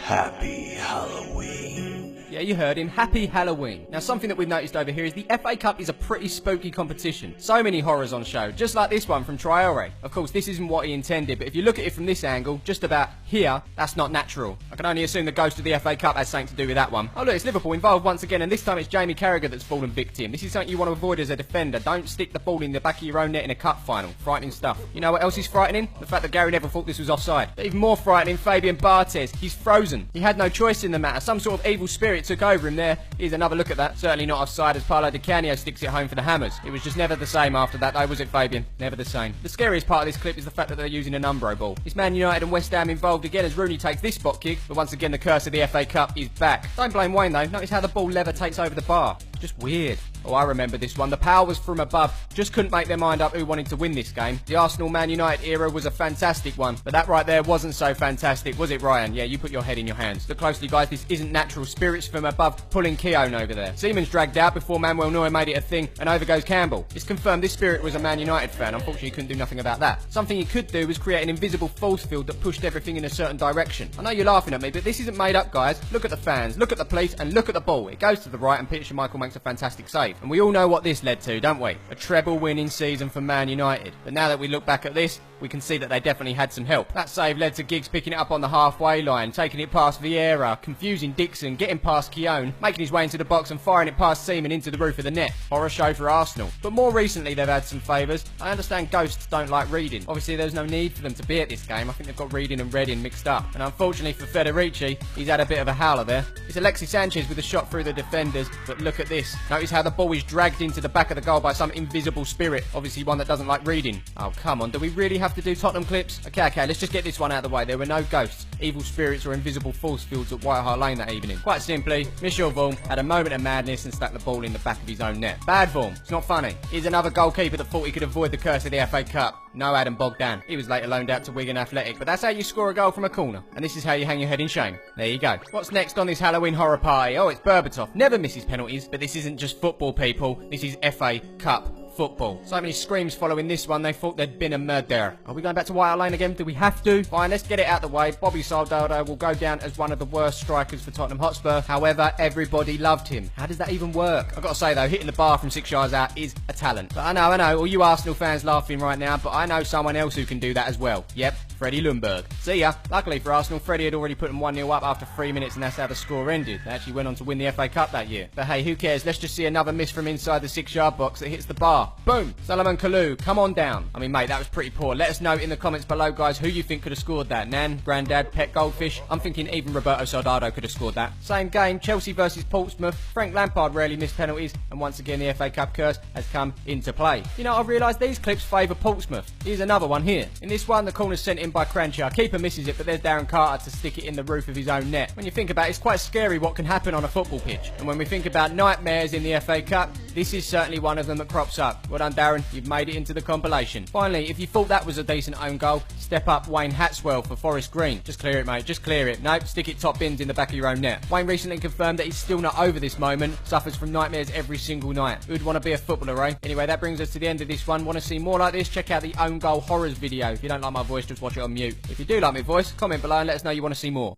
Happy Halloween. Yeah, you heard him. Happy Halloween. Now, something that we've noticed over here is the FA Cup is a pretty spooky competition. So many horrors on show, just like this one from Traore. Of course, this isn't what he intended, but if you look at it from this angle, just about here, that's not natural. I can only assume the ghost of the FA Cup has something to do with that one. Oh, look, it's Liverpool involved once again, and this time it's Jamie Carragher that's fallen victim. This is something you want to avoid as a defender. Don't stick the ball in the back of your own net in a cup final. Frightening stuff. You know what else is frightening? The fact that Gary Neville thought this was offside. But even more frightening, Fabian Barthez. He's frozen. He had no choice in the matter. Some sort of evil spirit took over him there. Here's another look at that. Certainly not offside as Paulo Di Canio sticks it home for the Hammers. It was just never the same after that though, was it, Fabian? Never the same. The scariest part of this clip is the fact that they're using an Umbro ball. It's Man United and West Ham involved again as Rooney takes this spot kick, but once again the curse of the FA Cup is back. Don't blame Wayne though. Notice how the ball levitates over the bar. Just weird. Oh, I remember this one. The power was from above. Just couldn't make their mind up who wanted to win this game. The Arsenal-Man United era was a fantastic one, but that right there wasn't so fantastic, was it, Ryan? Yeah, you put your head in your hands. Look closely, guys. This isn't natural. Spirits from above pulling Keown over there. Seaman's dragged out before Manuel Neuer made it a thing, and over goes Campbell. It's confirmed this spirit was a Man United fan. Unfortunately, he couldn't do nothing about that. Something he could do was create an invisible force field that pushed everything in a certain direction. I know you're laughing at me, but this isn't made up, guys. Look at the fans, look at the police, and look at the ball. It goes to the right, and Peter Schmeichel makes a fantastic save. And we all know what this led to, don't we? A treble winning season for Man United. But now that we look back at this, we can see that they definitely had some help. That save led to Giggs picking it up on the halfway line, taking it past Vieira, confusing Dixon, getting past Keown, making his way into the box and firing it past Seaman into the roof of the net. Horror show for Arsenal. But more recently they've had some favours. I understand ghosts don't like reading. Obviously there's no need for them to be at this game. I think they've got reading and reading mixed up. And unfortunately for Federici, he's had a bit of a howler there. It's Alexis Sanchez with a shot through the defenders, but look at this. Notice how the ball is dragged into the back of the goal by some invisible spirit. Obviously one that doesn't like reading. Oh, come on. Do we really have to do Tottenham clips? Okay, let's just get this one out of the way. There were no ghosts, evil spirits or invisible force fields at White Hart Lane that evening. Quite simply, Michel Vorm had a moment of madness and stuck the ball in the back of his own net. Bad Vorm. It's not funny. Here's another goalkeeper that thought he could avoid the curse of the FA Cup. No Adam Bogdan. He was later loaned out to Wigan Athletic, but that's how you score a goal from a corner. And this is how you hang your head in shame. There you go. What's next on this Halloween horror party? Oh, it's Berbatov. Never misses penalties, but this isn't just football, people. This is FA Cup football. So many screams following this one, they thought there'd been a murder. Are we going back to White Hart Lane again? Do we have to? Fine, let's get it out the way. Bobby Soldado will go down as one of the worst strikers for Tottenham Hotspur. However, everybody loved him. How does that even work? I've got to say though, hitting the bar from 6 yards out is a talent. But I know, all you Arsenal fans laughing right now, but I know someone else who can do that as well. Yep, Freddie Ljungberg. See ya. Luckily for Arsenal, Freddie had already put them 1-0 up after 3 minutes, and that's how the score ended. They actually went on to win the FA Cup that year. But hey, who cares? Let's just see another miss from inside the 6-yard box that hits the bar. Boom! Solomon Kalou, come on down. I mean, mate, that was pretty poor. Let us know in the comments below, guys, who you think could have scored that. Nan, Grandad, Pet Goldfish. I'm thinking even Roberto Soldado could have scored that. Same game, Chelsea versus Portsmouth. Frank Lampard rarely missed penalties, and once again the FA Cup curse has come into play. You know, I've realised these clips favour Portsmouth. Here's another one here. In this one, the corner's sent in by Cranchar. Keeper misses it, but there's Darren Carter to stick it in the roof of his own net. When you think about it, it's quite scary what can happen on a football pitch. And when we think about nightmares in the FA Cup, this is certainly one of them that crops up. Well done, Darren. You've made it into the compilation. Finally, if you thought that was a decent own goal, step up Wayne Hatswell for Forest Green. Just clear it, mate. Just clear it. Nope, stick it top bins in the back of your own net. Wayne recently confirmed that he's still not over this moment. Suffers from nightmares every single night. Who'd want to be a footballer, eh? Anyway, that brings us to the end of this one. Want to see more like this? Check out the own goal horrors video. If you don't like my voice, just watch it on mute. If you do like my voice, comment below and let us know you want to see more.